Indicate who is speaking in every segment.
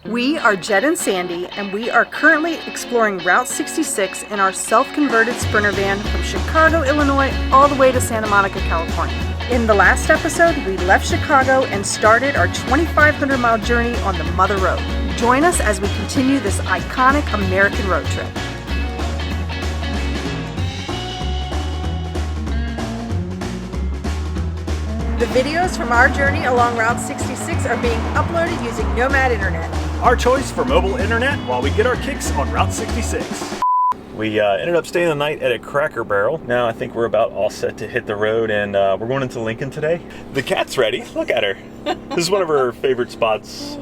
Speaker 1: We are Jed and Sandy, and we are currently exploring Route 66 in our self-converted Sprinter van from Chicago, Illinois, all the way to Santa Monica, California. In the last episode, we left Chicago and started our 2,500-mile journey on the Mother Road. Join us as we continue this iconic American road trip. The videos from our journey along Route 66 are being uploaded using NOMAD INTERNET.
Speaker 2: Our choice for mobile internet while we get our kicks on Route 66. We ended up staying the night at a Cracker Barrel. Now I think we're about all set to hit the road, and we're going into Lincoln today. The cat's ready. Look at her. This is one of her favorite spots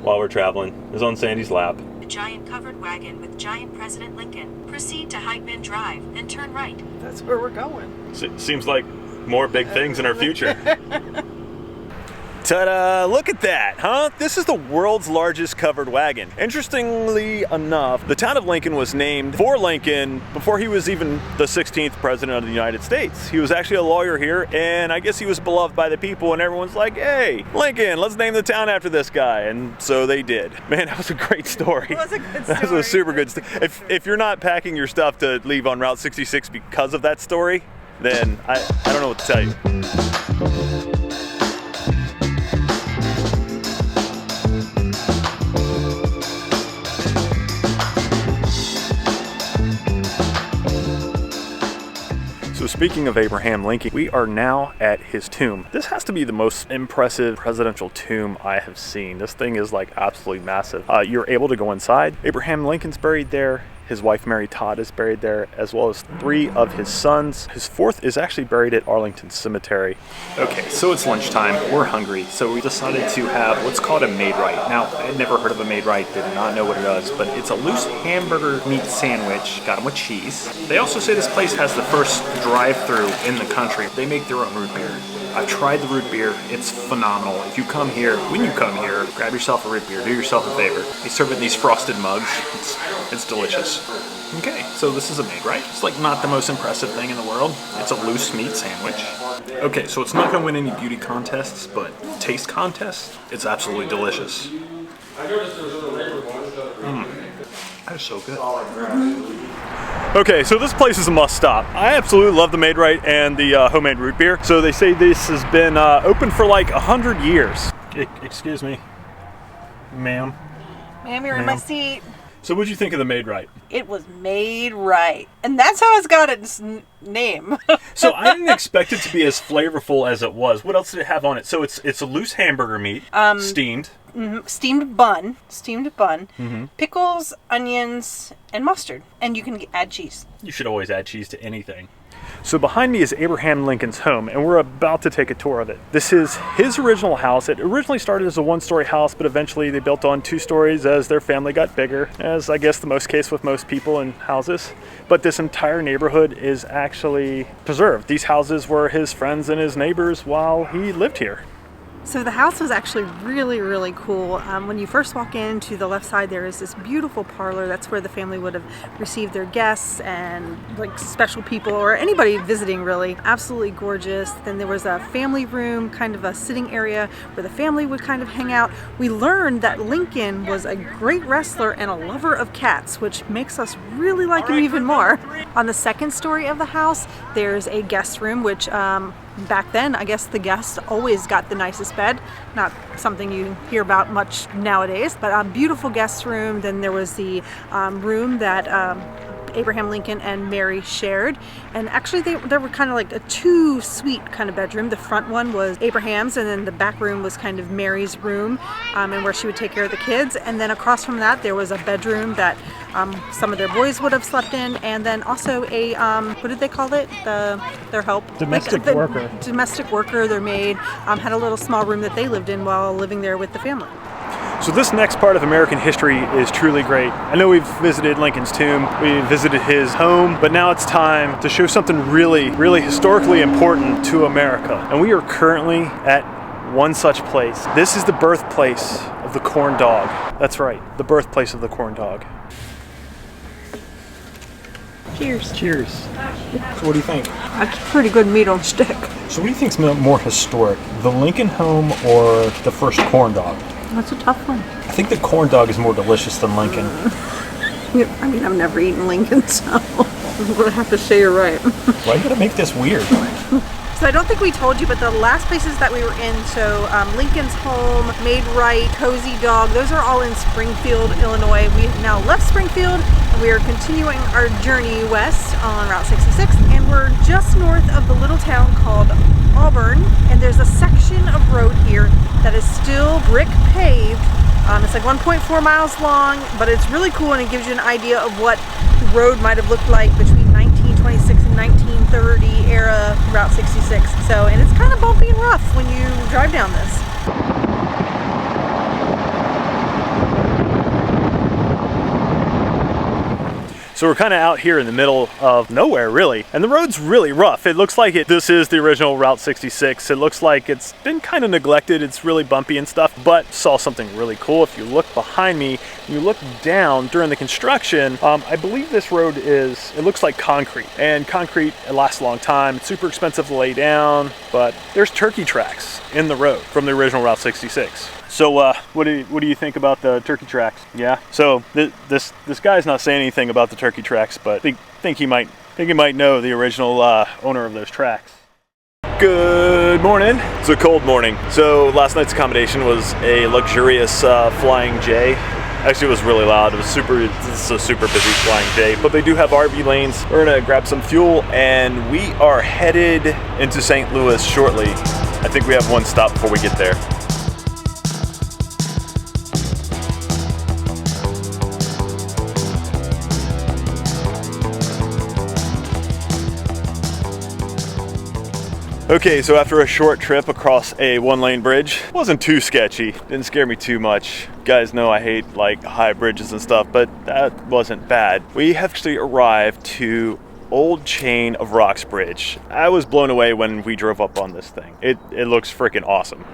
Speaker 2: while we're traveling. It's on Sandy's lap.
Speaker 3: A giant covered wagon with giant President Lincoln. Proceed to Hydeman Drive and turn right.
Speaker 1: That's where we're going.
Speaker 2: Seems like more big things in our future. Ta-da! Look at that, huh? This is the world's largest covered wagon. Interestingly enough, the town of Lincoln was named for Lincoln before he was even the 16th president of the United States. He was actually a lawyer here, and I guess he was beloved by the people, and everyone's like, hey, Lincoln, let's name the town after this guy. And so they did. Man, that was a great story.
Speaker 1: It was a good story.
Speaker 2: That was a super good story. If you're not packing your stuff to leave on Route 66 because of that story, then I don't know what to tell you. So speaking of Abraham Lincoln, we are now at his tomb. This has to be the most impressive presidential tomb I have seen. This thing is like absolutely massive. You're able to go inside. Abraham Lincoln's buried there. His wife, Mary Todd, is buried there, as well as 3 of his sons. His 4th is actually buried at Arlington Cemetery. Okay, so it's lunchtime. We're hungry, so we decided to have what's called a Maid-rite. Now, I had never heard of a Maid-rite, did not know what it was, but it's a loose hamburger meat sandwich, got them with cheese. They also say this place has the first drive-thru in the country. They make their own root beer. I've tried the root beer. It's phenomenal. If you come here, when you come here, grab yourself a root beer. Do yourself a favor. They serve it in these frosted mugs. It's delicious. Okay, so this is a Maid-rite. It's like not the most impressive thing in the world. It's a loose meat sandwich. Okay, so it's not gonna win any beauty contests, but taste contests, it's absolutely delicious. That is so good. Okay, so this place is a must stop. I absolutely love the Maid-rite and the homemade root beer. So they say this has been open for like 100 years. Excuse me, ma'am.
Speaker 1: Ma'am, you're in my seat.
Speaker 2: So what'd you think of the Maid-rite?
Speaker 1: It was made right. And that's how it's got its name.
Speaker 2: So I didn't expect it to be as flavorful as it was. What else did it have on it? So it's a loose hamburger meat, steamed.
Speaker 1: Steamed bun, pickles, onions, and mustard. And you can add cheese.
Speaker 2: You should always add cheese to anything. So behind me is Abraham Lincoln's home, and we're about to take a tour of it. This is his original house. It originally started as a 1-story house, but eventually they built on 2 stories as their family got bigger, as I guess the most case with most people in houses. But this entire neighborhood is actually preserved. These houses were his friends and his neighbors while he lived here.
Speaker 1: So the house was actually really, really cool. When you first walk in, to the left side, there is this beautiful parlor. That's where the family would have received their guests and like special people or anybody visiting, really. Absolutely gorgeous. Then there was a family room, kind of a sitting area where the family would kind of hang out. We learned that Lincoln was a great wrestler and a lover of cats, which makes us really like him even more. On the 2nd story of the house, there's a guest room, which back then, I guess the guests always got the nicest bed. Not something you hear about much nowadays, but a beautiful guest room. Then there was the room that Abraham Lincoln and Mary shared. And actually they were kind of like a 2-suite kind of bedroom. The front one was Abraham's, and then the back room was kind of Mary's room, and where she would take care of the kids. And then across from that, there was a bedroom that some of their boys would have slept in, and then also a what did they call it? Their help,
Speaker 2: domestic worker.
Speaker 1: Domestic worker, their maid, had a little small room that they lived in while living there with the family.
Speaker 2: So this next part of American history is truly great. I know we've visited Lincoln's tomb, we visited his home, but now it's time to show something really, really historically important to America. And we are currently at one such place. This is the birthplace of the corn dog. That's right, the birthplace of the corn dog.
Speaker 1: Cheers.
Speaker 2: Cheers. So what do you think?
Speaker 1: That's pretty good meat on stick.
Speaker 2: So what do you think's more historic, the Lincoln home or the first corn dog?
Speaker 1: That's a tough one.
Speaker 2: I think the corn dog is more delicious than Lincoln.
Speaker 1: Yeah, I mean, I've never eaten Lincoln, so I'm going to have to say you're right.
Speaker 2: Why are you going to make this weird?
Speaker 1: So I don't think we told you, but the last places that we were in, so Lincoln's Home, Maid-rite, Cozy Dog, those are all in Springfield, Illinois. We have now left Springfield and we are continuing our journey west on Route 66, and we're just north of the little town called Auburn, and there's a section of road here that is still brick paved. It's like 1.4 miles long, but it's really cool, and it gives you an idea of what the road might have looked like between 1926 and 1930 era Route 66. So, and it's kind of bumpy and rough when you drive down this.
Speaker 2: So we're kind of out here in the middle of nowhere, really, and the road's really rough. It looks like this is the original Route 66. It looks like it's been kind of neglected. It's really bumpy and stuff, but saw something really cool. If you look behind me, you look down during the construction, I believe this road it looks like concrete, and concrete, it lasts a long time. It's super expensive to lay down, but there's turkey tracks in the road from the original Route 66. So what do you think about the turkey tracks? Yeah. So this guy's not saying anything about the turkey tracks, but I think he might know the original owner of those tracks. Good morning. It's a cold morning. So last night's accommodation was a luxurious Flying J. Actually, it was really loud. It's a super busy Flying J, but they do have RV lanes. We're gonna grab some fuel, and we are headed into St. Louis shortly. I think we have one stop before we get there. Okay, so after a short trip across a one-lane bridge, wasn't too sketchy, didn't scare me too much. You guys know I hate like high bridges and stuff, but that wasn't bad. We have actually arrived to Old Chain of Rocks Bridge. I was blown away when we drove up on this thing. It looks freaking awesome.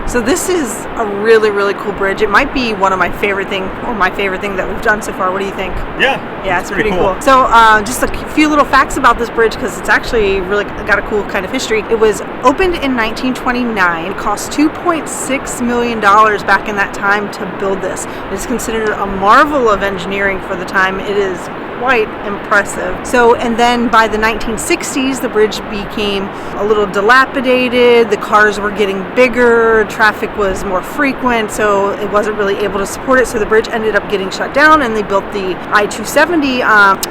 Speaker 1: So this is a really, really cool bridge. It might be one of my favorite thing, or my favorite thing that we've done so far. What do you think? Yeah, it's pretty cool. So just a few little facts about this bridge, because it's actually really got a cool kind of history. It was opened in 1929, cost $2.6 million back in that time to build this. It's considered a marvel of engineering for the time. It is quite impressive. So, and then by the 1960s, the bridge became a little dilapidated, the cars were getting bigger, traffic was more frequent, so it wasn't really able to support it, so the bridge ended up getting shut down, and they built the I-270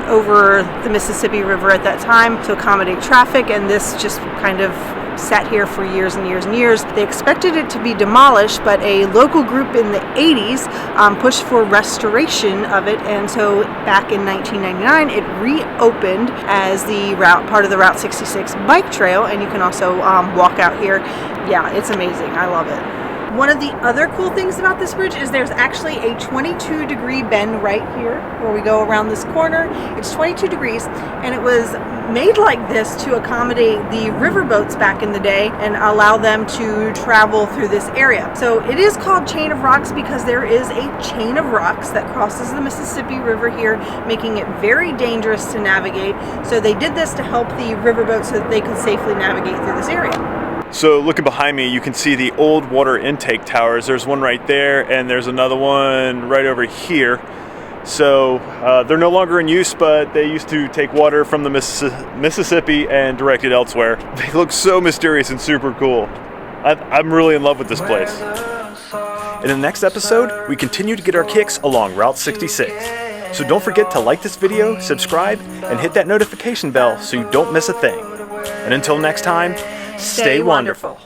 Speaker 1: over the Mississippi River at that time to accommodate traffic, and this just kind of sat here for years and years and years. They expected it to be demolished, but a local group in the 80s pushed for restoration of it, and so back in 1999 it reopened as the part of the Route 66 bike trail, and you can also walk out here. Yeah, it's amazing. I love it. One of the other cool things about this bridge is there's actually a 22-degree bend right here where we go around this corner. It's 22 degrees, and it was made like this to accommodate the riverboats back in the day and allow them to travel through this area. So it is called Chain of Rocks because there is a chain of rocks that crosses the Mississippi River here, making it very dangerous to navigate. So they did this to help the riverboats so that they could safely navigate through this area.
Speaker 2: So looking behind me, you can see the old water intake towers. There's one right there, and there's another one right over here. So they're no longer in use, but they used to take water from the Mississippi and direct it elsewhere. They look so mysterious and super cool. I'm really in love with this place. In the next episode, we continue to get our kicks along Route 66. So don't forget to like this video, subscribe, and hit that notification bell so you don't miss a thing. And until next time, stay wonderful.